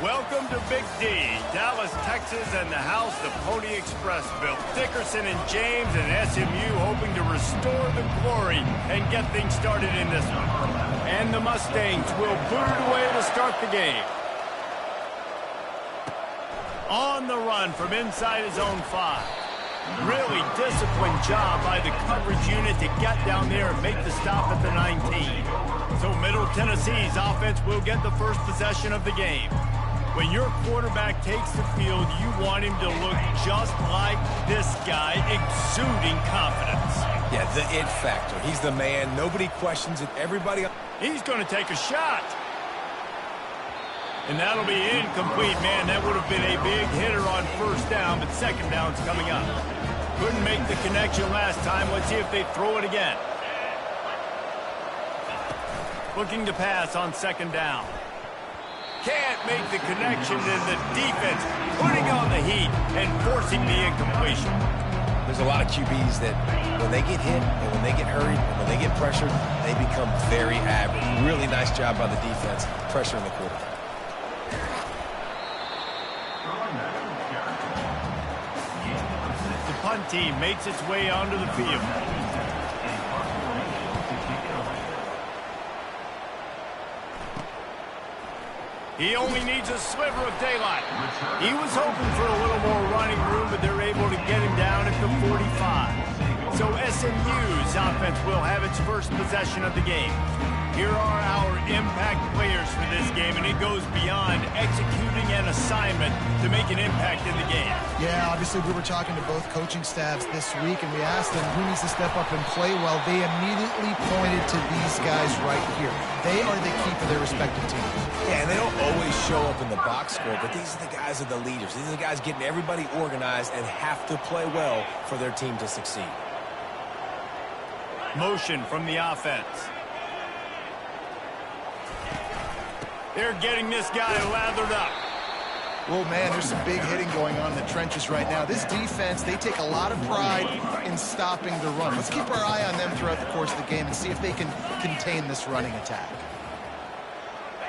Welcome to Big D, Dallas, Texas, and the house the Pony Express built. Dickerson and James and SMU hoping to restore the glory and get things started in this one. And the Mustangs will boot it away to start the game. On the run from inside his own 5. Really disciplined job by the coverage unit to get down there and make the stop at the 19. So Middle Tennessee's offense will get the first possession of the game. When your quarterback takes the field, you want him to look just like this guy, exuding confidence. Yeah, the it factor. He's the man. Nobody questions it. Everybody... He's going to take a shot. And that'll be incomplete. Man, that would have been a big hitter on first down, but second down's coming up. Couldn't make the connection last time. Let's see if they throw it again. Looking to pass on second down. Can't make the connection, and the defense putting on the heat and forcing the incompletion. There's a lot of QBs that when they get hit and when they get hurried and when they get pressured, they become very average. Really nice job by the defense, pressuring the quarterback. The punt team makes its way onto the field. He only needs a sliver of daylight. He was hoping for a little more running room, but they're able to get him down at the 45. So SMU's offense will have its first possession of the game. Here are our impact players for this game, and it goes beyond executing an assignment to make an impact in the game. Yeah, obviously we were talking to both coaching staffs this week, and we asked them who needs to step up and play well. They immediately pointed to these guys right here. They are the key for their respective teams. Yeah, and they don't always show up in the box score, but these are the guys that are the leaders. These are the guys getting everybody organized and have to play well for their team to succeed. Motion from the offense. They're getting this guy lathered up. Well, man, there's some big hitting going on in the trenches right now. This defense, they take a lot of pride in stopping the run. Let's keep our eye on them throughout the course of the game and see if they can contain this running attack.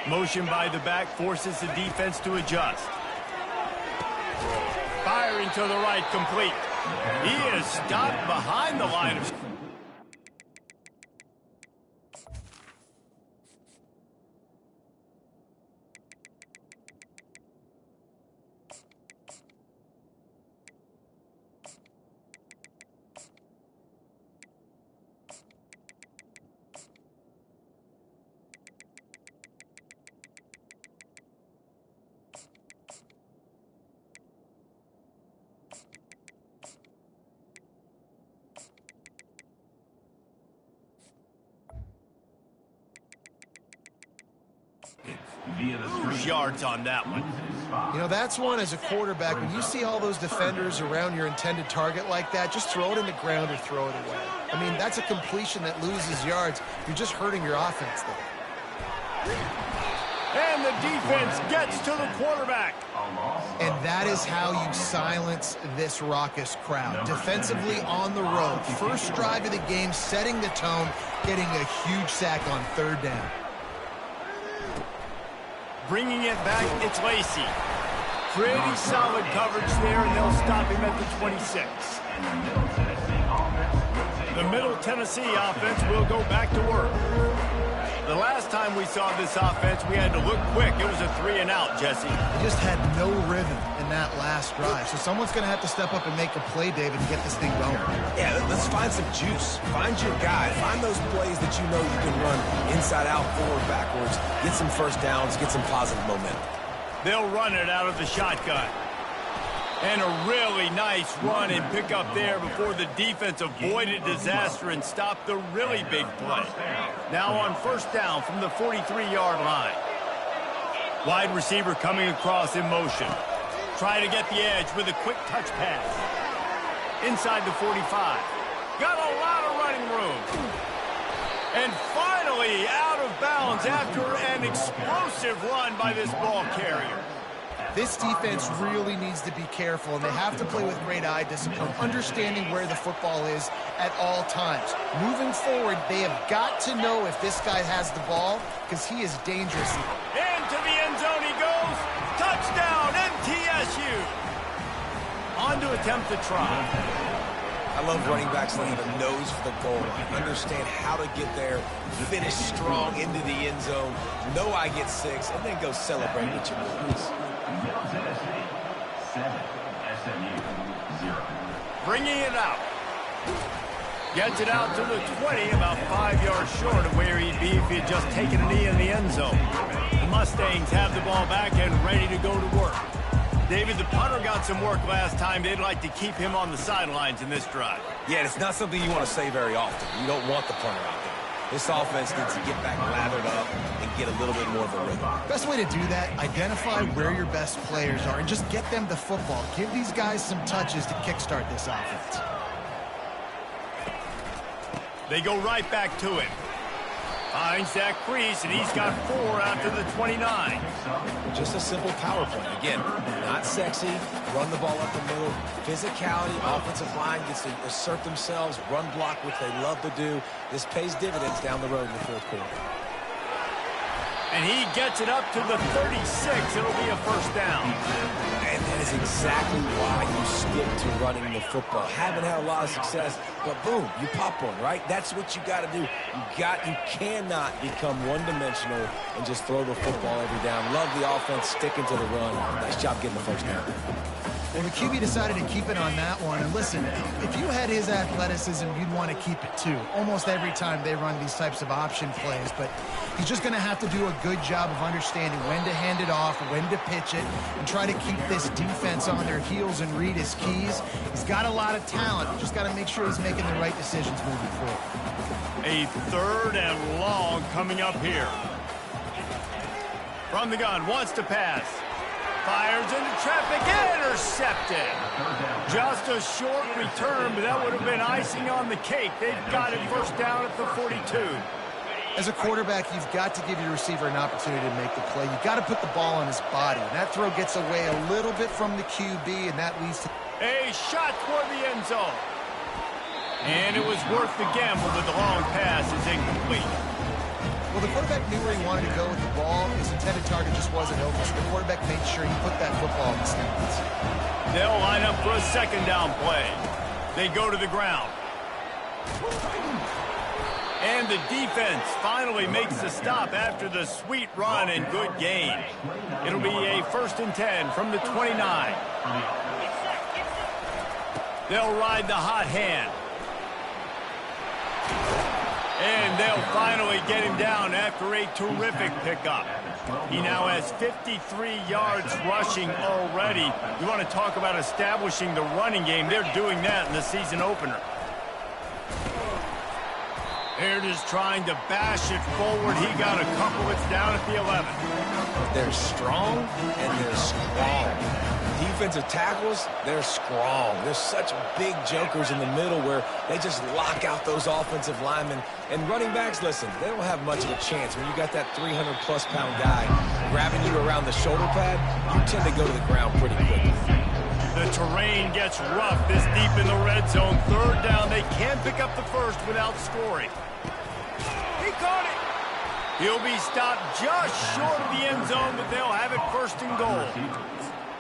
Motion by the back forces the defense to adjust. Firing to the right, complete. He is stopped behind the line of... yards on that one. You know, that's one as a quarterback. When you see all those defenders around your intended target like that, just throw it in the ground or throw it away. I mean, that's a completion that loses yards. You're just hurting your offense there. And the defense gets to the quarterback. And that is how you silence this raucous crowd. Defensively on the road. First drive of the game, setting the tone, getting a huge sack on third down. Bringing it back, it's Lacey. Pretty solid coverage there, and they'll stop him at the 26. The Middle Tennessee offense will go back to work. The last time we saw this offense, we had to look quick. It was a 3-and-out, Jesse. They just had no rhythm in that last drive. So someone's going to have to step up and make a play, David, and get this thing going. Yeah, let's find some juice. Find your guy. Find those plays that you know you can run inside out, forward, backwards. Get some first downs. Get some positive momentum. They'll run it out of the shotgun. And a really nice run and pick up there before the defense avoided disaster and stopped the really big play. Now on first down from the 43-yard line. Wide receiver coming across in motion. Trying to get the edge with a quick touch pass. Inside the 45. Got a lot of running room. And finally out of bounds after an explosive run by this ball carrier. This defense really needs to be careful, and they have to play with great eye discipline, understanding where the football is at all times. Moving forward, they have got to know if this guy has the ball, because he is dangerous. Into the end zone he goes. MTSU. On to attempt the try. I love running backs that have a nose for the goal line. Understand how to get there, finish strong into the end zone, know I get 6, and then go celebrate with your boys. Bringing it out. Gets it out to the 20, about 5 yards short of where he'd be if he had just taken a knee in the end zone. The Mustangs have the ball back and ready to go to work. David, the punter got some work last time. They'd like to keep him on the sidelines in this drive. Yeah, it's not something you want to say very often. You don't want the punter out there. This offense needs to get back lathered up and get a little bit more of a rhythm. Best way to do that, identify where your best players are and just get them the football. Give these guys some touches to kickstart this offense. They go right back to him. Finds that crease, and he's got 4 out to the 29. Just a simple power play. Again, not sexy, run the ball up the middle, physicality, offensive line gets to assert themselves, run block, which they love to do. This pays dividends down the road in the fourth quarter. And he gets it up to the 36. It'll be a first down. And that is exactly why you stick to running the football. Haven't had a lot of success, but boom, you pop one, right? That's what you got to do. You cannot become one-dimensional and just throw the football every down. Love the offense, sticking to the run. Nice job getting the first down. Well, the QB decided to keep it on that one. And listen, if you had his athleticism, you'd want to keep it too. Almost every time they run these types of option plays. But he's just going to have to do a good job of understanding when to hand it off, when to pitch it, and try to keep this defense on their heels and read his keys. He's got a lot of talent. You just got to make sure he's making the right decisions moving forward. A 3rd and long coming up here. From the gun, wants to pass. Fires into traffic, intercepted. Just a short return, but that would have been icing on the cake. They've got it first down at the 42. As a quarterback, you've got to give your receiver an opportunity to make the play. You've got to put the ball on his body. And that throw gets away a little bit from the QB, and that leads to a shot toward the end zone. And it was worth the gamble, but the long pass is incomplete. Well, the quarterback knew where he wanted to go with the ball. His intended target just wasn't open, so the quarterback made sure he put that football in the stands. They'll line up for a 2nd down play. They go to the ground. And the defense finally makes the stop after the sweet run and good gain. It'll be a 1st and 10 from the 29. They'll ride the hot hand. And they'll finally get him down after a terrific pickup. He now has 53 yards rushing already. You want to talk about establishing the running game. They're doing that in the season opener. They're just trying to bash it forward. He got a couple. It's down at the 11. They're strong and they're strong. Defensive tackles, they're strong. They're such big jokers in the middle where they just lock out those offensive linemen. And running backs, listen, they don't have much of a chance. When you got that 300-plus pound guy grabbing you around the shoulder pad, you tend to go to the ground pretty quickly. The terrain gets rough this deep in the red zone. 3rd down, they can pick up the first without scoring. He caught it. He'll be stopped just short of the end zone, but they'll have it 1st and goal.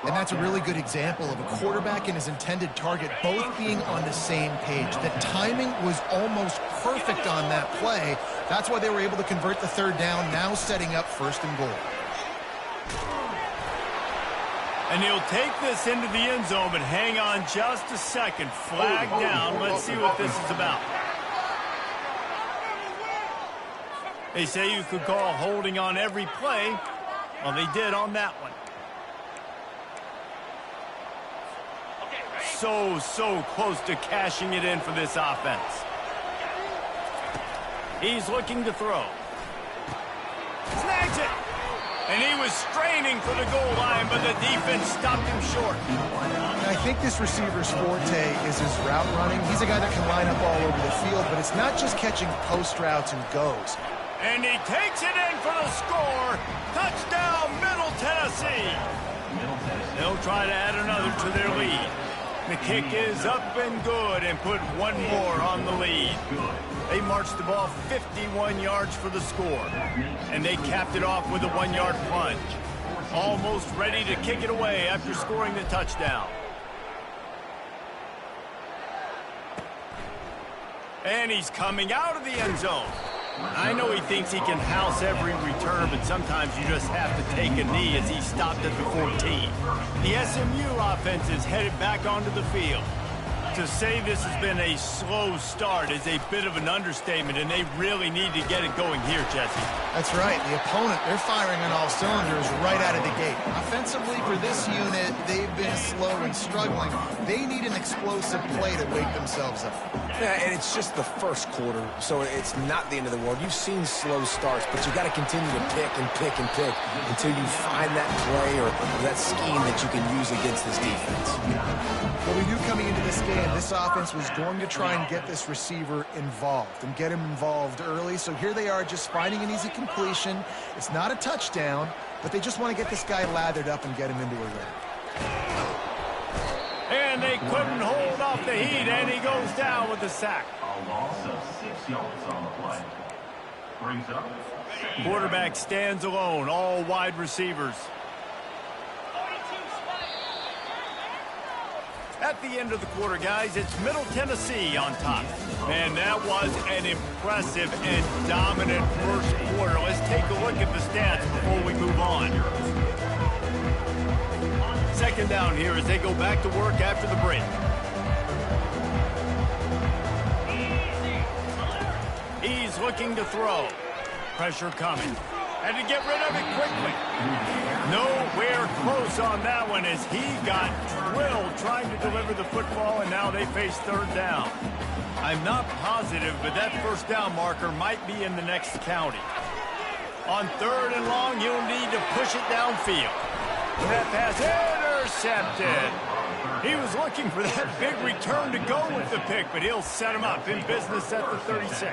And that's a really good example of a quarterback and his intended target both being on the same page. The timing was almost perfect on that play. That's why they were able to convert the 3rd down, now setting up 1st and goal. And he'll take this into the end zone, but hang on just a second. Flag down. Let's see what this is about. They say you could call holding on every play. Well, they did on that one. So close to cashing it in for this offense. He's looking to throw. Snags it. And he was straining for the goal line, but the defense stopped him short. I think this receiver's forte is his route running. He's a guy that can line up all over the field, but it's not just catching post routes and goes. And he takes it in for the score. Touchdown, Middle Tennessee. They'll try to add another to their lead. The kick is up and good and put one more on the lead. They marched the ball 51 yards for the score. And they capped it off with a 1-yard plunge. Almost ready to kick it away after scoring the touchdown. And he's coming out of the end zone. I know he thinks he can house every return, but sometimes you just have to take a knee as he stopped at the 14. The SMU offense is headed back onto the field. To say this has been a slow start is a bit of an understatement, and they really need to get it going here, Jesse. That's right. The opponent, they're firing on all cylinders right out of the gate. Offensively, for this unit, they've been slow and struggling. They need an explosive play to wake themselves up. Yeah, and it's just the first quarter, so it's not the end of the world. You've seen slow starts, but you got to continue to pick and pick and pick until you find that play or that scheme that you can use against this defense. Well, we knew coming into this game, this offense was going to try and get this receiver involved and get him involved early. So here they are just finding an easy completion. It's not a touchdown, but they just want to get this guy lathered up and get him into a rhythm. And they couldn't hold off the heat, and he goes down with the sack. A loss of 6 yards on the play. Brings up. Quarterback stands alone, all wide receivers. At the end of the quarter, guys, it's Middle Tennessee on top. And that was an impressive and dominant first quarter. Let's take a look at the stats before we move on. Second down here as they go back to work after the break. He's looking to throw. Pressure coming. Had to get rid of it quickly. Nowhere close on that one as he got drilled trying to deliver the football, and now they face third down. I'm not positive, but that first down marker might be in the next county. On third and long, you'll need to push it downfield. That pass intercepted. He was looking for that big return to go with the pick, but he'll set him up in business at the 36.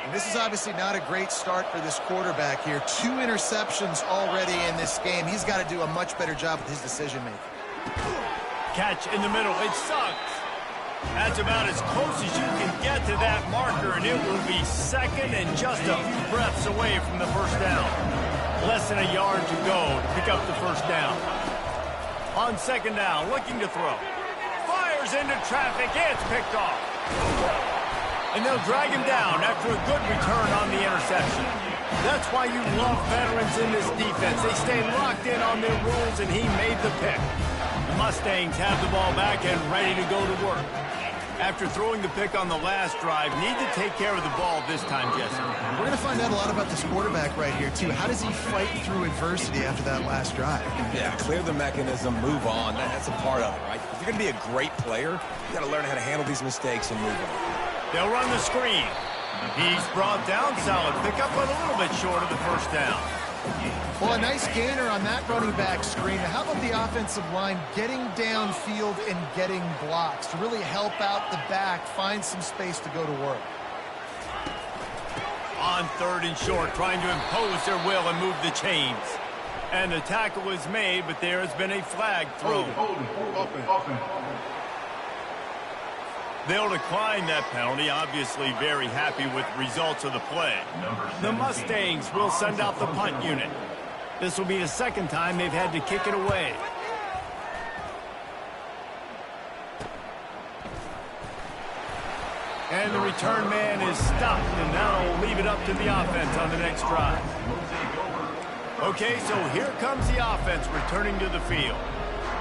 And this is obviously not a great start for this quarterback here. 2 interceptions already in this game. He's got to do a much better job with his decision-making. Catch in the middle. It sucks. That's about as close as you can get to that marker, and it will be second and just a few breaths away from the first down. Less than a yard to go to pick up the first down. On second down, looking to throw. Fires into traffic. It's picked off. And they'll drag him down after a good return on the interception. That's why you love veterans in this defense. They stay locked in on their rules, and he made the pick. The Mustangs have the ball back and ready to go to work. After throwing the pick on the last drive, need to take care of the ball this time, Jesse. We're going to find out a lot about this quarterback right here, too. How does he fight through adversity after that last drive? Yeah, clear the mechanism, move on. That's a part of it, right? If you're going to be a great player, you got to learn how to handle these mistakes and move on. They'll run the screen. He's brought down solid pickup, but a little bit short of the first down. Well, a nice gainer on that running back screen. How about the offensive line getting downfield and getting blocks to really help out the back, find some space to go to work? On third and short, trying to impose their will and move the chains. And the tackle is made, but there has been a flag thrown. They'll decline that penalty, obviously very happy with the results of the play. The Mustangs will send out the punt unit. This will be the second time they've had to kick it away. And the return man is stopped, and now we'll leave it up to the offense on the next drive. Okay, so here comes the offense returning to the field.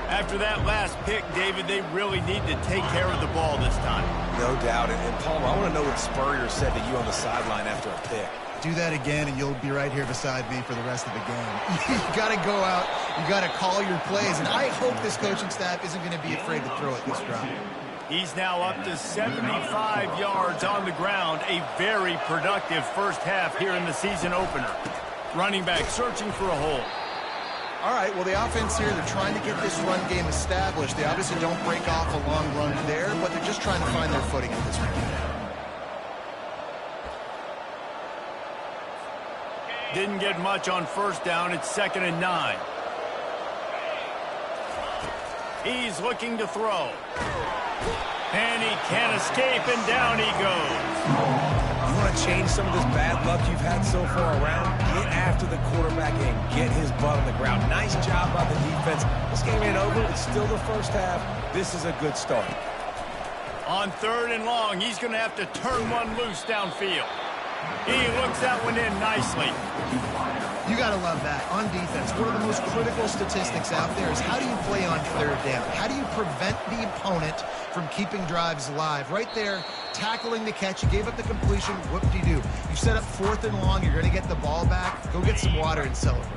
After that last pick, David, they really need to take care of the ball this time. No doubt. And Palmer, I want to know what Spurrier said to you on the sideline after a pick. Do that again, and you'll be right here beside me for the rest of the game. You got to go out. You got to call your plays. And I hope this coaching staff isn't going to be afraid to throw it this drive. He's now up to 75 yards on the ground. A very productive first half here in the season opener. Running back searching for a hole. All right, well, the offense here, they're trying to get this run game established. They obviously don't break off a long run there, but they're just trying to find their footing at this point. Didn't get much on first down. It's 2nd and 9. He's looking to throw. And he can't escape, and down he goes. You want to change some of this bad luck you've had so far around? get after the quarterback and get his butt on the ground. Nice job by the defense. This game ain't over. It's still the first half. This is a good start. On 3rd and long, he's going to have to turn one loose downfield. He looks that one in nicely. You got to love that. On defense, one of the most critical statistics out there is how do you play on 3rd down? How do you prevent the opponent from keeping drives alive? Right there, tackling the catch. You gave up the completion. Whoop-de-doo. You set up 4th and long. You're going to get the ball back. Go get some water and celebrate.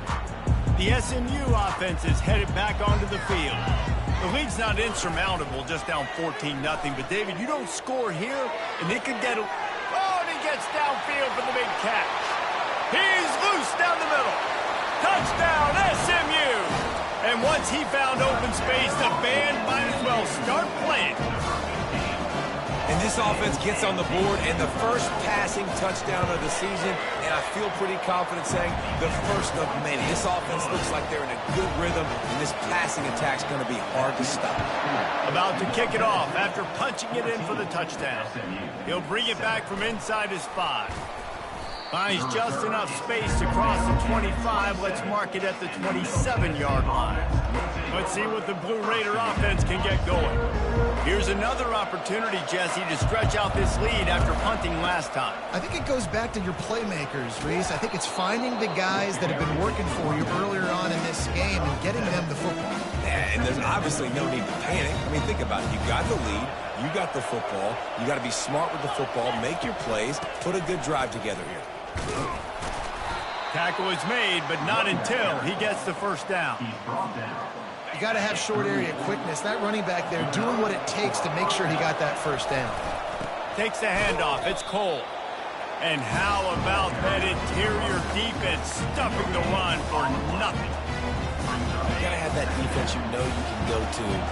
The SMU offense is headed back onto the field. The lead's not insurmountable, just down 14-0. But, David, you don't score here, and they could get a... Oh, and he gets downfield for the big catch. He's loose down the middle. Touchdown, SMU! And once he found open space, the band might as well start playing. And this offense gets on the board, and the first passing touchdown of the season, and I feel pretty confident saying the first of many. This offense looks like they're in a good rhythm, and this passing attack's going to be hard to stop. About to kick it off after punching it in for the touchdown. He'll bring it back from inside his 5. Finds just enough space to cross the 25. Let's mark it at the 27-yard line. Let's see what the Blue Raider offense can get going. Here's another opportunity, Jesse, to stretch out this lead after punting last time. I think it goes back to your playmakers, Reese. I think it's finding the guys that have been working for you earlier on in this game and getting them the football. Yeah, and there's obviously no need to panic. I mean, think about it. You got the lead. You got the football. You got to be smart with the football, make your plays, put a good drive together here. Tackle is made, but not until he gets the first down. You got to have short area quickness. That running back there doing what it takes to make sure he got that first down. Takes the handoff. It's Cole. And how about that interior defense stuffing the run for nothing? You got to have that defense you know you can go to in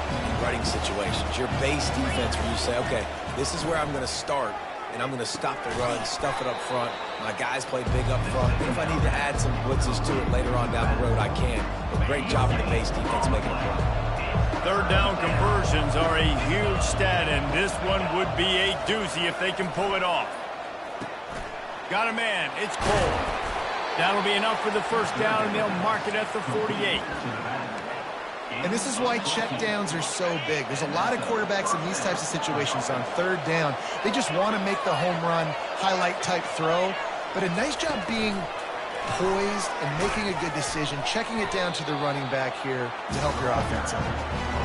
running situations. Your base defense where you say, okay, this is where I'm going to start. And I'm going to stop the run, stuff it up front. My guys play big up front. And if I need to add some blitzes to it later on down the road, I can. But great job of the base defense making a play. 3rd down conversions are a huge stat, and this one would be a doozy if they can pull it off. Got a man. It's Cole. That'll be enough for the first down, and they'll mark it at the 48. And this is why checkdowns are so big. There's a lot of quarterbacks in these types of situations on 3rd down. They just want to make the home run, highlight-type throw. But a nice job being poised and making a good decision, checking it down to the running back here to help your offense out.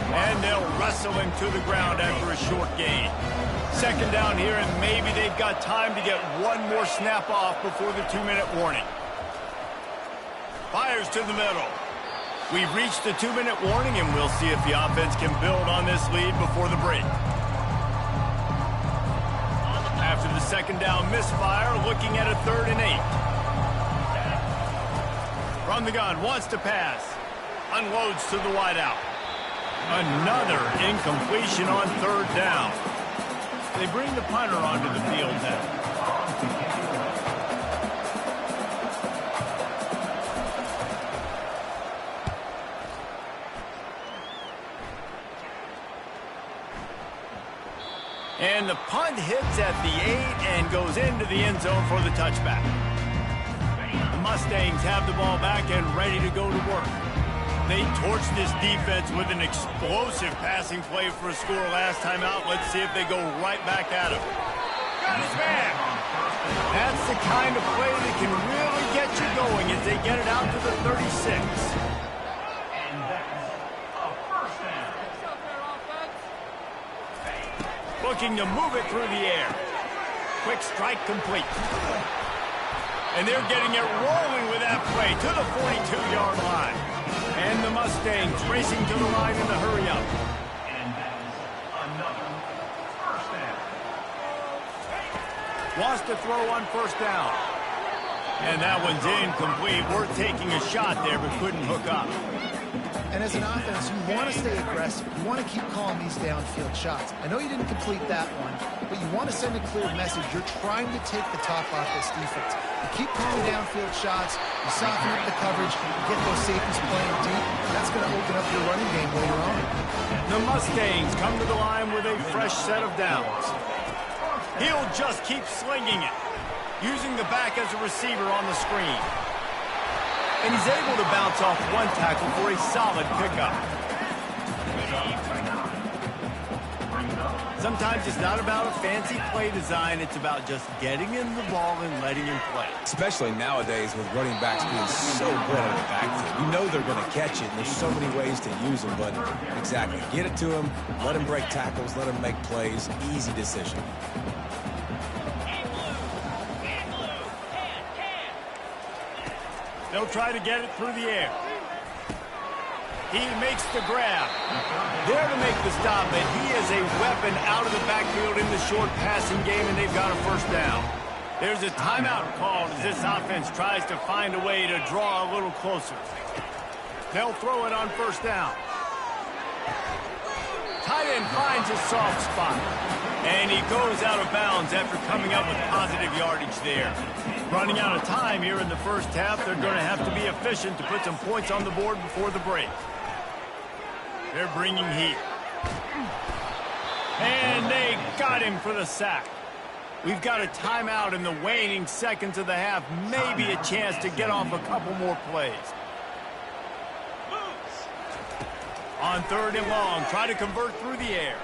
And they'll wrestle him to the ground after a short gain. 2nd down here, and maybe they've got time to get one more snap off before the 2-minute warning. Fires to the middle. We've reached the 2-minute warning, and we'll see if the offense can build on this lead before the break. After the 2nd down misfire, looking at a 3rd and 8. From the gun, wants to pass. Unloads to the wideout. Another incompletion on 3rd down. They bring the punter onto the field now. And the punt hits at the 8 and goes into the end zone for the touchback. The Mustangs have the ball back and ready to go to work. They torched this defense with an explosive passing play for a score last time out. Let's see if they go right back at him. Got his man. That's the kind of play that can really get you going as they get it out to the 36. Looking to move it through the air. Quick strike complete. And they're getting it rolling with that play to the 42-yard line. And the Mustangs racing to the line in the hurry-up. And that is another first down. Wants to throw on 1st down. And that one's incomplete. We're taking a shot there, but couldn't hook up. And as an offense, you want to stay aggressive. You want to keep calling these downfield shots. I know you didn't complete that one, but you want to send a clear message. You're trying to take the top off this defense. You keep calling downfield shots, you soften up the coverage, you get those safeties playing deep. That's going to open up your running game later on. The Mustangs come to the line with a fresh set of downs. He'll just keep slinging it, using the back as a receiver on the screen. And he's able to bounce off one tackle for a solid pickup. Sometimes it's not about a fancy play design. It's about just getting him the ball and letting him play. Especially nowadays with running backs being so good at the backfield. You know they're going to catch it, and there's so many ways to use them. But exactly, get it to him, let him break tackles, let him make plays. Easy decision. They'll try to get it through the air. He makes the grab. There to make the stop, but he is a weapon out of the backfield in the short passing game, and they've got a first down. There's a timeout called as this offense tries to find a way to draw a little closer. They'll throw it on first down. Tight end finds a soft spot, and he goes out of bounds after coming up with positive yardage there. Running out of time here in the first half, they're going to have to be efficient to put some points on the board before the break. They're bringing heat. And they got him for the sack. We've got a timeout in the waning seconds of the half. Maybe a chance to get off a couple more plays. On 3rd and long, try to convert through the air.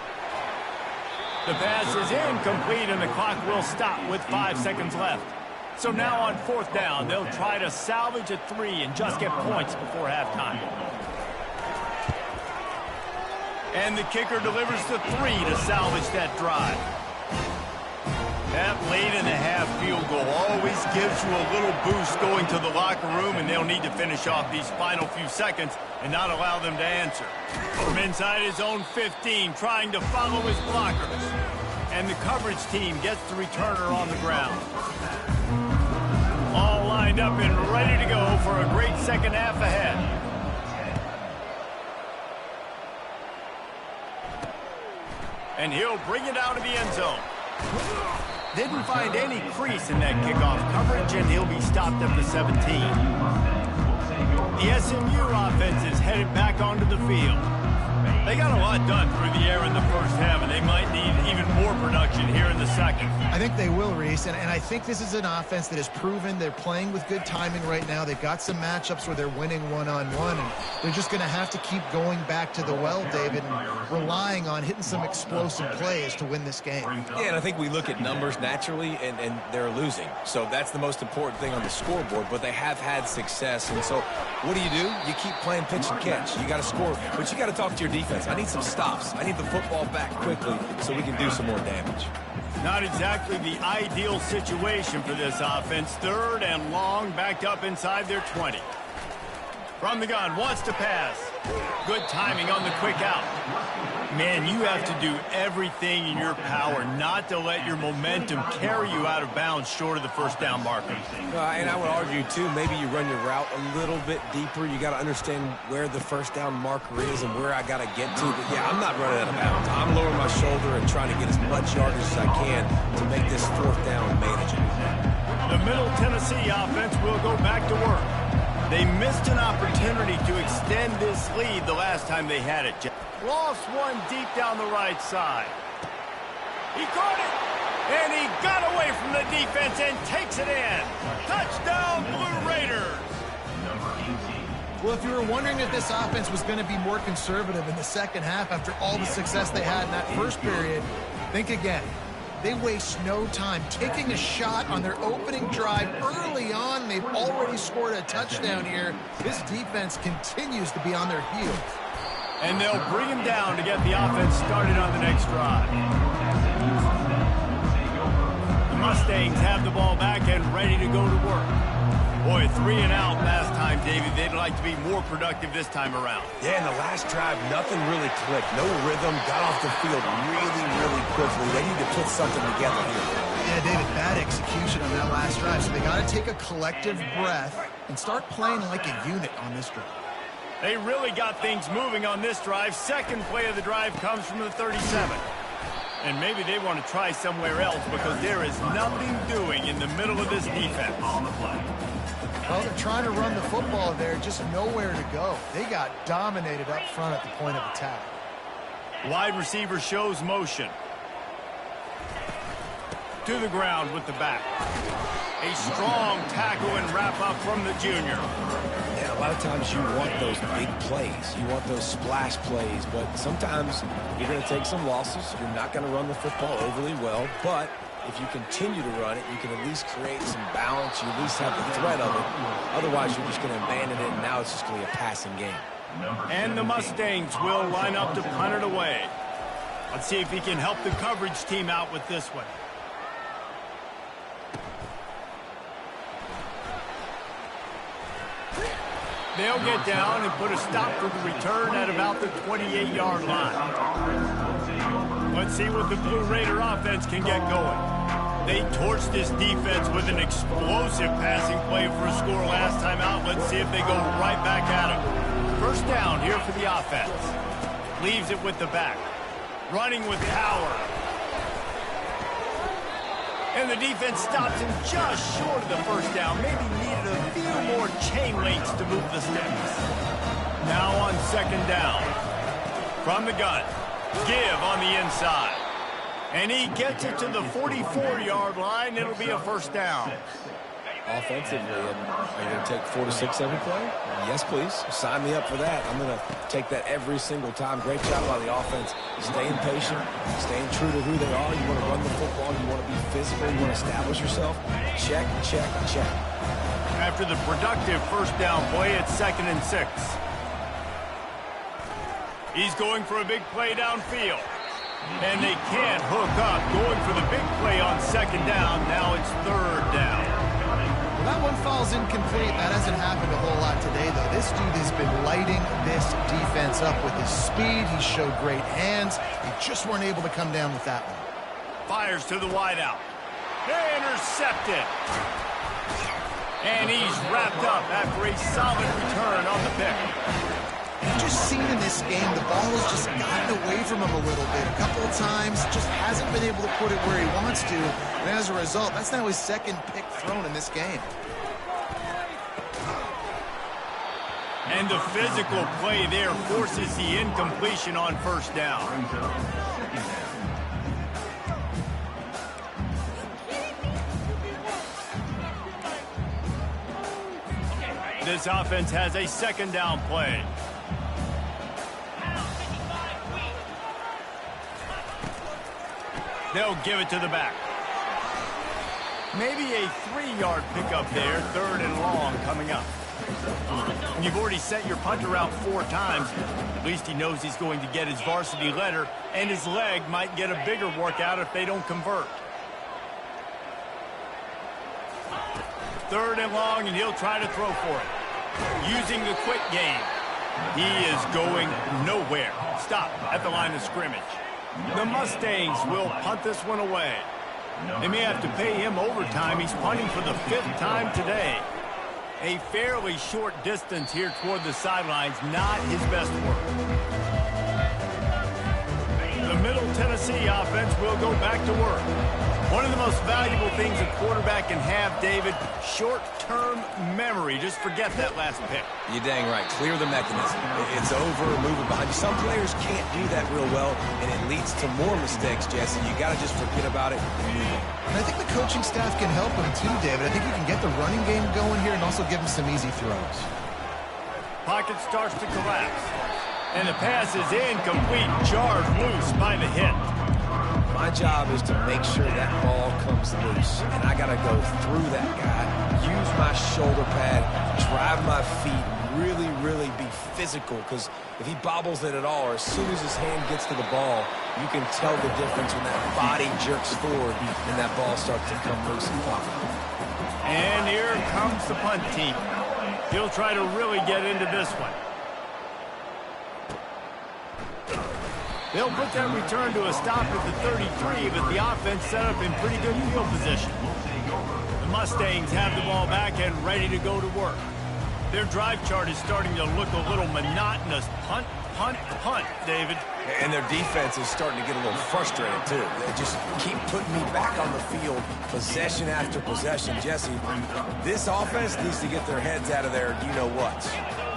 The pass is incomplete, and the clock will stop with 5 seconds left. So now on 4th down, they'll try to salvage a 3 and just get points before halftime. And the kicker delivers the 3 to salvage that drive. That late in the half field goal always gives you a little boost going to the locker room, and they'll need to finish off these final few seconds and not allow them to answer. From inside his own 15, trying to follow his blockers. And the coverage team gets the returner on the ground. All lined up and ready to go for a great second half ahead. And he'll bring it out of the end zone. Didn't find any crease in that kickoff coverage, and he'll be stopped at the 17. The SMU offense is headed back onto the field. They got a lot done through the air in the first half, and they might need even more production here in the second. I think they will, Reese, and I think this is an offense that has proven they're playing with good timing right now. They've got some matchups where they're winning one-on-one, and they're just going to have to keep going back to the well, David, and relying on hitting some explosive plays to win this game. Yeah, and I think we look at numbers naturally, and they're losing. So that's the most important thing on the scoreboard, but they have had success. And so what do? You keep playing pitch and catch. You got to score, but you got to talk to your defense. I need some stops. I need the football back quickly so we can do some more damage. Not exactly the ideal situation for this offense. 3rd and long, backed up inside their 20. From the gun, wants to pass. Good timing on the quick out. Man, you have to do everything in your power not to let your momentum carry you out of bounds short of the first down marker. And I would argue, too, maybe you run your route a little bit deeper. You got to understand where the first down marker is and where I got to get to. But, yeah, I'm not running out of bounds. I'm lowering my shoulder and trying to get as much yardage as I can to make this 4th down manageable. The Middle Tennessee offense will go back to work. They missed an opportunity to extend this lead the last time they had it. Lost one deep down the right side. He caught it, and he got away from the defense and takes it in. Touchdown, Blue Raiders. Well, if you were wondering if this offense was going to be more conservative in the second half after all the success they had in that first period, think again. They waste no time taking a shot on their opening drive early on. They've already scored a touchdown here. This defense continues to be on their heels. And they'll bring him down to get the offense started on the next drive. The Mustangs have the ball back and ready to go to work. Boy, 3 and out last time, David. They'd like to be more productive this time around. Yeah, in the last drive, nothing really clicked. No rhythm, got off the field really quickly. They need to put something together here. Yeah, David, bad execution on that last drive. So they got to take a collective breath and start playing like a unit on this drive. They really got things moving on this drive. Second play of the drive comes from the 37. And maybe they want to try somewhere else because there is nothing doing in the middle of this defense. Well, they're trying to run the football there, just nowhere to go. They got dominated up front at the point of attack. Wide receiver shows motion. To the ground with the back. A strong tackle and wrap up from the junior. lot of times you want those big plays. You want those splash plays, but sometimes you're going to take some losses. You're not going to run the football overly well, but if you continue to run it, you can at least create some balance. You at least have the threat of it. Otherwise, you're just going to abandon it, and now it's just going to be a passing game. And the Mustangs will line up to punt it away. Let's see if he can help the coverage team out with this one. They'll get down and put a stop to the return at about the 28-yard line. Let's see what the Blue Raider offense can get going. They torched this defense with an explosive passing play for a score last time out. Let's see if they go right back at it. First down here for the offense. Leaves it with the back. Running with power. And the defense stops him just short of the first down. Maybe needed a few more chain links to move the sticks. Now on second down. From the gun. Give on the inside. And he gets it to the 44-yard line. It'll be a first down. Offensively, are you going to take 4 to 6 every play? Yes, please. Sign me up for that. I'm going to take that every single time. Great job by the offense. Staying patient, staying true to who they are. You want to run the football. You want to be physical. You want to establish yourself. Check, check, check. After the productive first down play, it's 2nd and 6. He's going for a big play downfield. And they can't hook up. Going for the big play on second down. Now it's third down. Well, that one falls incomplete. That hasn't happened a whole lot today, though. This dude has been lighting this defense up with his speed. He showed great hands. They just weren't able to come down with that one. Fires to the wideout. Intercepted. And he's wrapped up after a solid return on the pick. You've just seen in this game, the ball has just gotten away from him a little bit. A couple of times, just hasn't been able to put it where he wants to. And as a result, that's now his second pick thrown in this game. And the physical play there forces the incompletion on first down. This offense has a second down play. They'll give it to the back. Maybe a 3-yard pickup there, 3rd and long coming up. And you've already sent your punter out 4 times. At least he knows he's going to get his varsity letter, and his leg might get a bigger workout if they don't convert. 3rd and long, and he'll try to throw for it. Using the quick game. He is going nowhere. Stop at the line of scrimmage. The Mustangs will punt this one away. They may have to pay him overtime. He's punting for the 5th time today. A fairly short distance here toward the sidelines, not his best work. The Middle Tennessee offense will go back to work. One of the most valuable things a quarterback can have, David, short-term memory. Just forget that last pick. You're dang right. Clear the mechanism. It's over, move it behind you. Some players can't do that real well, and it leads to more mistakes, Jesse. You got to just forget about it and move on. And I think the coaching staff can help him too, David. I think he can get the running game going here and also give him some easy throws. Pocket starts to collapse. And the pass is incomplete, jarred loose by the hit. My job is to make sure that ball comes loose, and I got to go through that guy, use my shoulder pad, drive my feet, really be physical, because if he bobbles it at all, or as soon as his hand gets to the ball, you can tell the difference when that body jerks forward and that ball starts to come loose and pop. And here comes the punt team. He'll try to really get into this one. They'll put that return to a stop at the 33, but the offense set up in pretty good field position. The Mustangs have the ball back and ready to go to work. Their drive chart is starting to look a little monotonous. Punt, punt, punt, David. And their defense is starting to get a little frustrated, too. They just keep putting me back on the field, possession after possession. Jesse, this offense needs to get their heads out of their you-know-whats.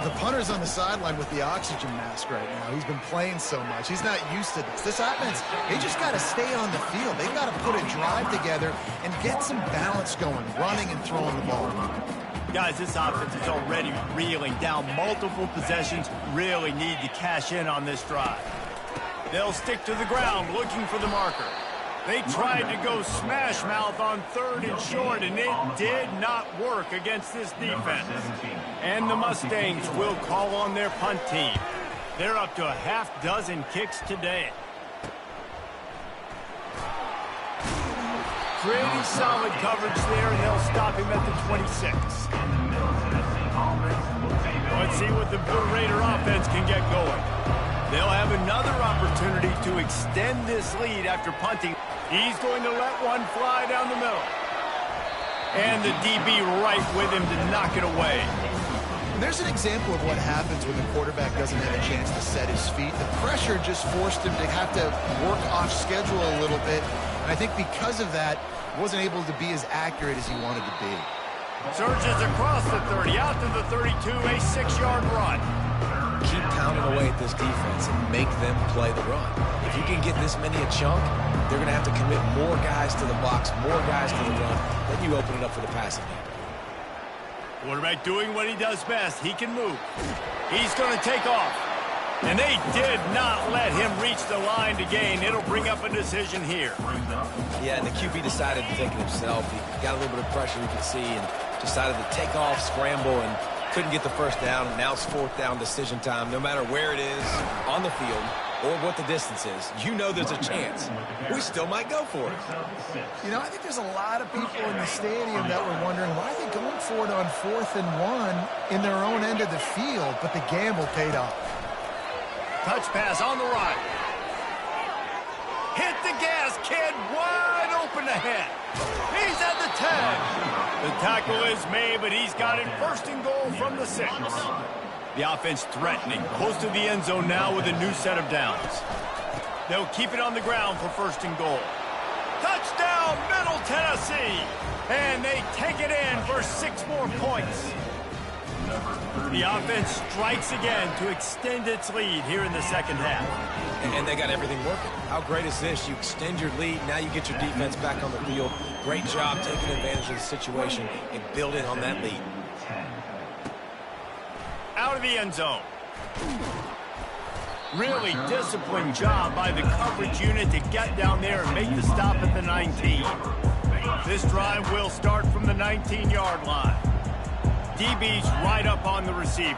The punter's on the sideline with the oxygen mask right now. He's been playing so much. He's not used to this. This offense, they just got to stay on the field. They've got to put a drive together and get some balance going, running and throwing the ball. Guys, this offense is already reeling down multiple possessions. Really need to cash in on this drive. They'll stick to the ground looking for the marker. They tried to go smash mouth on 3rd and short, and it did not work against this defense. And the Mustangs will call on their punt team. They're up to a half-dozen kicks today. Pretty solid coverage there, and they'll stop him at the 26. Let's see what the Blue Raider offense can get going. They'll have another opportunity to extend this lead after punting. He's going to let one fly down the middle. And the DB right with him to knock it away. There's an example of what happens when the quarterback doesn't have a chance to set his feet. The pressure just forced him to have to work off schedule a little bit. And I think because of that, he wasn't able to be as accurate as he wanted to be. Surges across the 30, out to the 32, a 6-yard run. Keep pounding away at this defense and make them play the run. If you can get this many a chunk, they're going to have to commit more guys to the box, more guys to the run. Then you open it up for the passing game. Quarterback doing what he does best. He can move. He's going to take off. And they did not let him reach the line to gain. It'll bring up a decision here. Yeah, and the QB decided to take it himself. He got a little bit of pressure, you can see, and decided to take off, scramble, and couldn't get the first down. And now it's 4th down decision time. No matter where it is on the field or what the distance is, you know there's a chance. We still might go for it. You know, I think there's a lot of people in the stadium that were wondering why are they going for it on 4th and 1 in their own end of the field, but the gamble paid off. Touch pass on the right. Hit the gas, kid. Wide open ahead. He's at the 10. The tackle is made, but he's got it 1st and goal from the 6. The offense threatening. Close to the end zone now with a new set of downs. They'll keep it on the ground for 1st and goal. Touchdown, Middle Tennessee. And they take it in for 6 more points. The offense strikes again to extend its lead here in the 2nd half. And they got everything working. How great is this? You extend your lead, now you get your defense back on the field. Great job taking advantage of the situation and building on that lead. Out of the end zone. Really disciplined job by the coverage unit to get down there and make the stop at the 19. This drive will start from the 19-yard line. DB's right up on the receivers.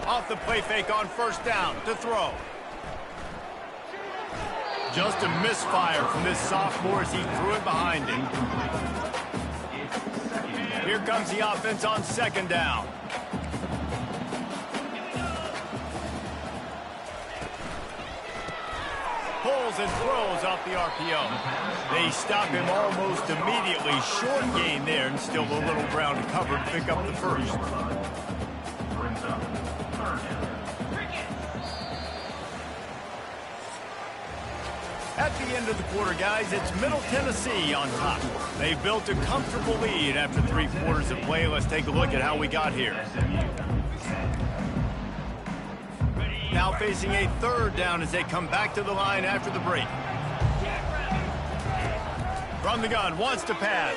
Off the play fake on 1st down to throw. Just a misfire from this sophomore as he threw it behind him. Here comes the offense on 2nd down. Pulls and throws off the RPO. They stop him almost immediately. Short gain there and still a little ground to cover to pick up the 1st. At the end of the quarter, guys, it's Middle Tennessee on top. They built a comfortable lead after 3 quarters of play. Let's take a look at how we got here. Now facing a 3rd down as they come back to the line after the break. From the gun, wants to pass.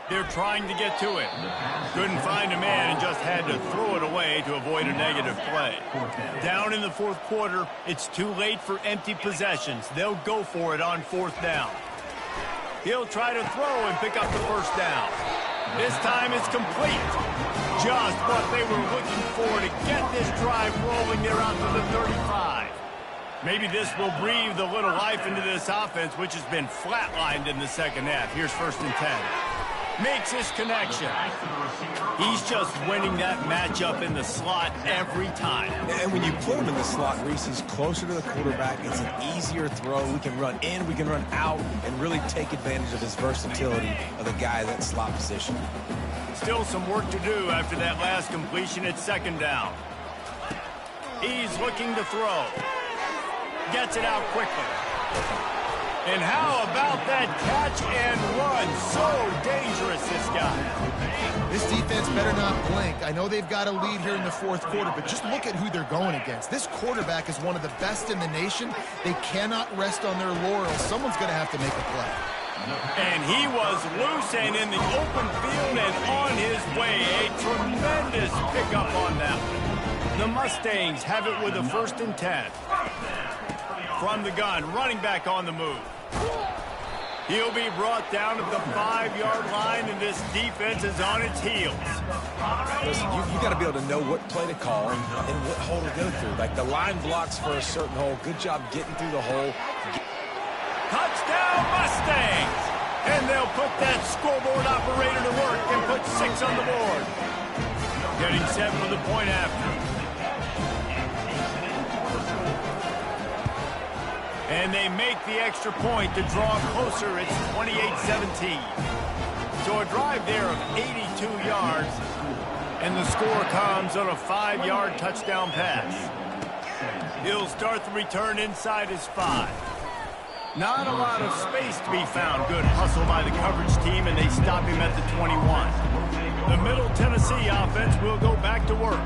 They're trying to get to it. Couldn't find a man and just had to throw it away to avoid a negative play. Down in the 4th quarter, it's too late for empty possessions. They'll go for it on 4th down. He'll try to throw and pick up the 1st down. This time it's complete. Just what they were looking for to get this drive rolling there out to the 35. Maybe this will breathe a little life into this offense, which has been flatlined in the 2nd half. Here's 1st and 10. Makes his connection. He's just winning that matchup in the slot every time. And when you put him in the slot, Reese, he's closer to the quarterback. It's an easier throw. We can run in, we can run out, and really take advantage of his versatility of the guy in that slot position. Still some work to do after that last completion at 2nd down. He's looking to throw. Gets it out quickly. And how about that catch and run? So dangerous, this guy. This defense better not blink. I know they've got a lead here in the 4th quarter, but just look at who they're going against. This quarterback is one of the best in the nation. They cannot rest on their laurels. Someone's going to have to make a play. And he was loose and in the open field and on his way. A tremendous pickup on that one. The Mustangs have it with a 1st and 10. From the gun, running back on the move. He'll be brought down to the 5-yard line, and this defense is on its heels. Listen, you got to be able to know what play to call and what hole to go through. Like the line blocks for a certain hole. Good job getting through the hole. Touchdown Mustangs! And they'll put that scoreboard operator to work and put 6 on the board. Getting set for the point after. And they make the extra point to draw closer. It's 28-17. So a drive there of 82 yards. And the score comes on a 5-yard touchdown pass. He'll start the return inside his 5. Not a lot of space to be found. Good hustle by the coverage team, and they stop him at the 21. The Middle Tennessee offense will go back to work.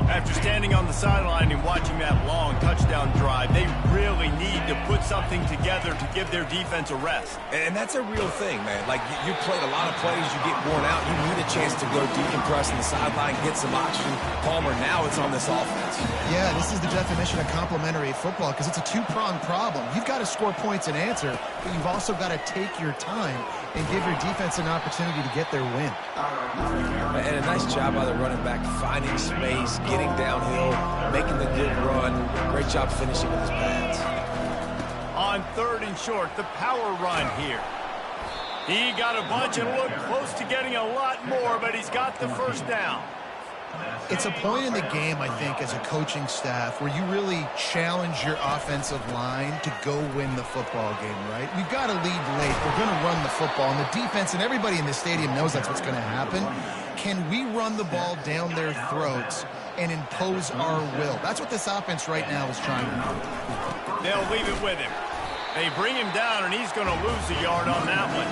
After standing on the sideline and watching that long touchdown drive, they really need to put something together to give their defense a rest. And that's a real thing, man. Like, you played a lot of plays, you get worn out, you need a chance to go decompress on the sideline, get some oxygen. Palmer, now it's on this offense. Yeah, this is the definition of complementary football because it's a two-pronged problem. You've got to score points and answer, but you've also got to take your time and give your defense an opportunity to get their win. And a nice job by the running back, finding space, getting downhill, making the good run. Great job finishing with his pads. On 3rd and short, the power run here. He got a bunch and looked close to getting a lot more, but he's got the 1st down. It's a point in the game, I think, as a coaching staff where you really challenge your offensive line to go win the football game, right? We've got to lead late. We're going to run the football, and the defense and everybody in the stadium knows that's what's going to happen. Can we run the ball down their throats and impose our will? That's what this offense right now is trying to do. They'll leave it with him. They bring him down, and he's going to lose a yard on that one.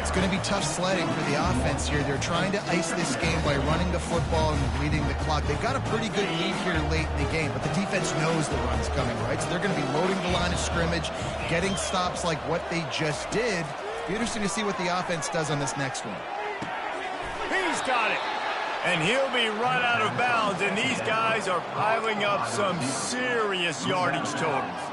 It's going to be tough sledding for the offense here. They're trying to ice this game by running the football and bleeding the clock. They've got a pretty good lead here late in the game, but the defense knows the run's coming, right? So they're going to be loading the line of scrimmage, getting stops like what they just did. Be interesting to see what the offense does on this next one. He's got it. And he'll be run out of bounds, and these guys are piling up some serious yardage totals.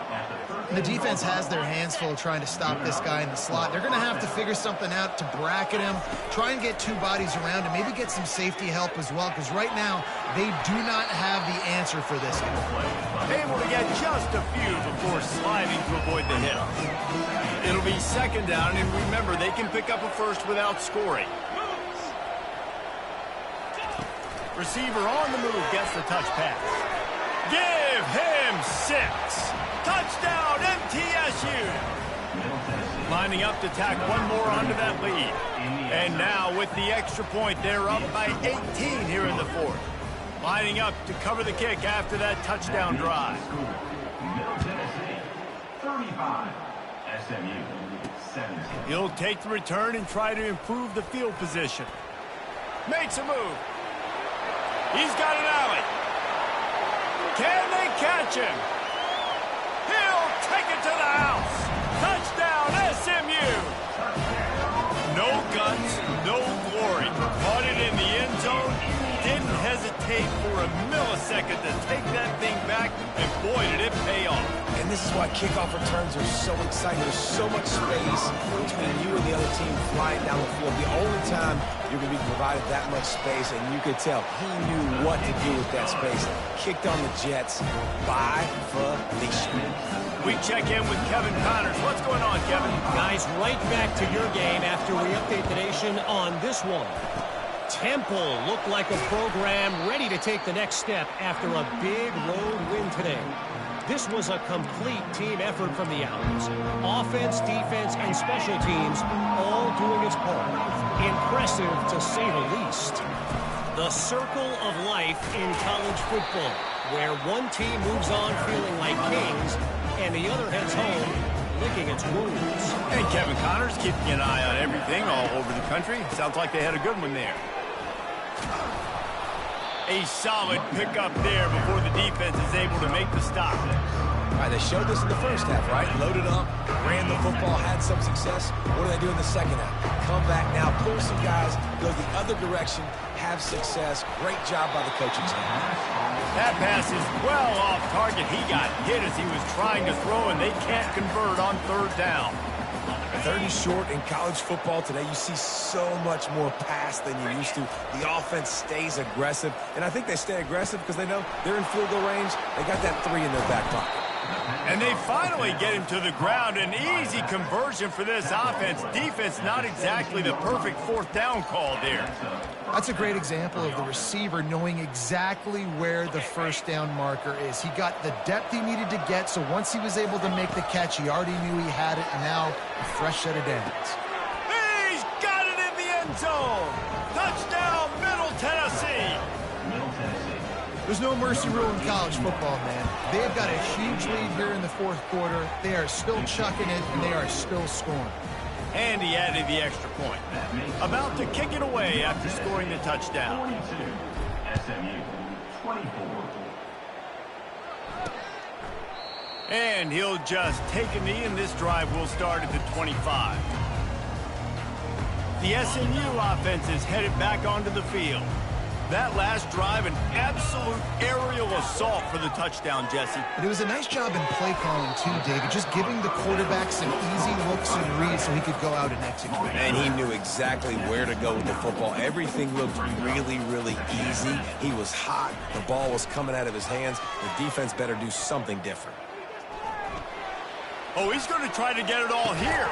The defense has their hands full trying to stop this guy in the slot. They're going to have to figure something out to bracket him, try and get 2 bodies around him, maybe get some safety help as well, because right now they do not have the answer for this guy. Able to get just a few before sliding to avoid the hit. It'll be 2nd down, and remember, they can pick up a 1st without scoring. Receiver on the move gets the touch pass. Give him 6. Touchdown, MTSU! Lining up to tack one more onto that lead. And now with the extra point, they're up by 18 here in the 4th. Lining up to cover the kick after that touchdown drive. Middle Tennessee, 35. SMU, 17. He'll take the return and try to improve the field position. Makes a move. He's got an alley. Can they catch him? He'll take it to the house. Touchdown, SMU. No guts, no glory. Caught it in the end zone. Didn't hesitate for a millisecond to take that thing back, and boy, did it pay off. And this is why kickoff returns are so exciting. There's so much space between you and the other team flying down the field. The only time you're going to be provided that much space, and you could tell he knew what to do with that space. Kicked on the Jets by Felicia. We check in with Kevin Connors. What's going on, Kevin? Guys, right back to your game after we update the nation on this one. Temple looked like a program ready to take the next step after a big road win today. This was a complete team effort from the Owls. Offense, defense, and special teams all doing its part. Impressive, to say the least. The circle of life in college football, where one team moves on feeling like kings, and the other heads home licking its wounds. And Kevin Connors keeping an eye on everything all over the country. Sounds like they had a good one there. A solid pickup there before the defense is able to make the stop. All right, they showed this in the first half, right? Loaded up, ran the football, had some success. What do they do in the second half? Come back now, pull some guys, go the other direction, have success. Great job by the coaching staff. That pass is well off target. He got hit as he was trying to throw, and they can't convert on third down. Third and short in college football today, you see so much more pass than you used to. The offense stays aggressive, and I think they stay aggressive because they know they're in field goal range. They got that 3 in their back pocket. And they finally get him to the ground. An easy conversion for this offense. Defense, not exactly the perfect fourth down call there. That's a great example of the receiver knowing exactly where the first down marker is. He got the depth he needed to get, so once he was able to make the catch, he already knew he had it, and now a fresh set of downs. He's got it in the end zone. Touchdown, Middle Tennessee. There's no mercy rule in college football, man. They've got a huge lead here in the fourth quarter. They are still chucking it, and they are still scoring. And he added the extra point. About to kick it away after scoring the touchdown. 22, SMU, 24. And he'll just take a knee, and this drive will start at the 25. The SMU offense is headed back onto the field. That last drive, an absolute aerial assault for the touchdown, Jesse. But it was a nice job in play calling, too, David, just giving the quarterback some easy looks and reads so he could go out and execute. And he knew exactly where to go with the football. Everything looked really, really easy. He was hot. The ball was coming out of his hands. The defense better do something different. Oh, he's going to try to get it all here.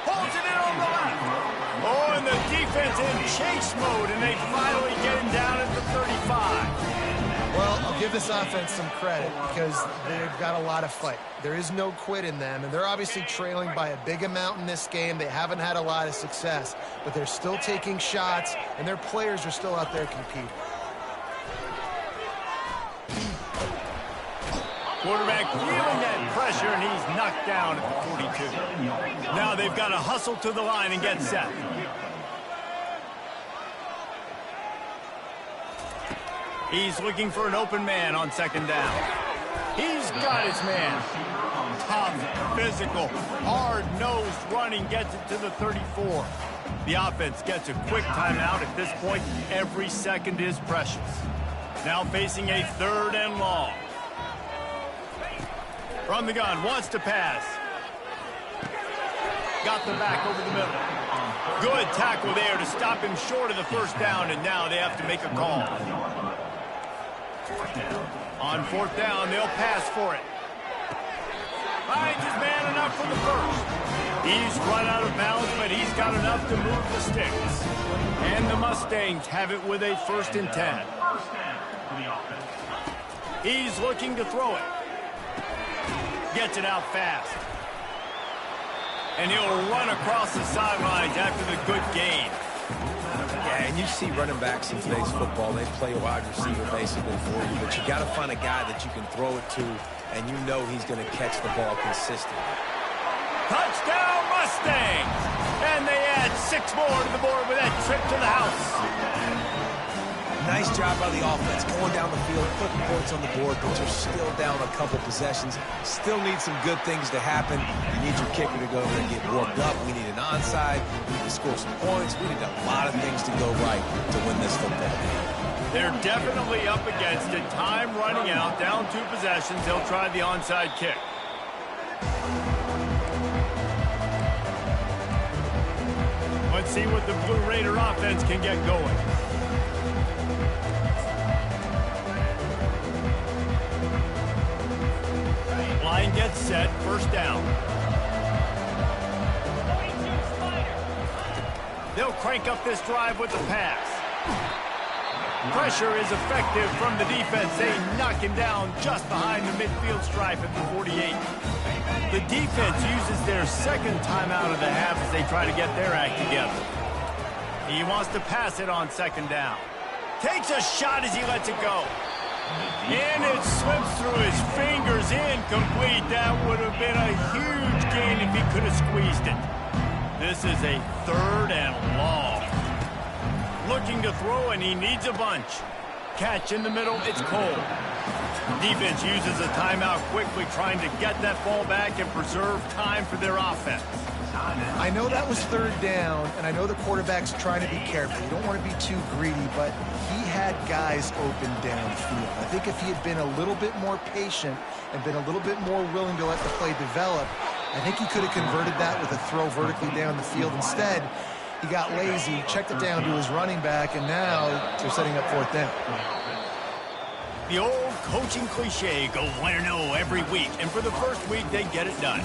Holds it in on the left. Oh, and the defense in chase mode, and they finally get him down at the 35. Well, I'll give this offense some credit because they've got a lot of fight. There is no quit in them, and they're obviously trailing by a big amount in this game. They haven't had a lot of success, but they're still taking shots, and their players are still out there competing. Quarterback feeling that pressure, and he's knocked down at the 42. Now they've got to hustle to the line and get set. He's looking for an open man on second down. He's got his man. Tough, physical, hard-nosed running gets it to the 34. The offense gets a quick timeout. At this point, every second is precious. Now facing a third and long. From the gun, wants to pass. Got the back over the middle. Good tackle there to stop him short of the first down, and now they have to make a call. On fourth down, they'll pass for it. Finds his man enough for the first. He's run out of bounds, but he's got enough to move the sticks. And the Mustangs have it with a 1st and 10. He's looking to throw it. Gets it out fast. And he'll run across the sidelines after the good gain. Yeah, and you see running backs in today's football, they play a wide receiver basically for you, but you got to find a guy that you can throw it to, and you know he's going to catch the ball consistently. Touchdown Mustangs! And they add 6 more to the board with that trip to the house. Nice job by the offense, going down the field, putting points on the board, but you're still down a couple possessions. Still need some good things to happen. You need your kicker to go there and get worked up. We need an onside. We need to score some points. We need a lot of things to go right to win this football game. They're definitely up against it. Time running out, down 2 possessions. They'll try the onside kick. Let's see what the Blue Raider offense can get going. Line gets set, first down. They'll crank up this drive with the pass. Pressure is effective from the defense. They knock him down just behind the midfield stripe at the 48. The defense uses their second timeout of the half as they try to get their act together. He wants to pass it on second down. Takes a shot as he lets it go. And it slips through his fingers, incomplete. That would have been a huge gain if he could have squeezed it. This is a 3rd and long. Looking to throw, and he needs a bunch. catch in the middle. It's Cole. Defense uses a timeout quickly, trying to get that ball back and preserve time for their offense. I know that was third down, and I know the quarterback's trying to be careful. You don't want to be too greedy, but he had guys open downfield. I think if he had been a little bit more patient and been a little bit more willing to let the play develop, I think he could have converted that with a throw vertically down the field. Instead, he got lazy, checked it down to his running back, and now they're setting up fourth down. The old coaching cliche, go 1-0 every week, and for the first week, they get it done.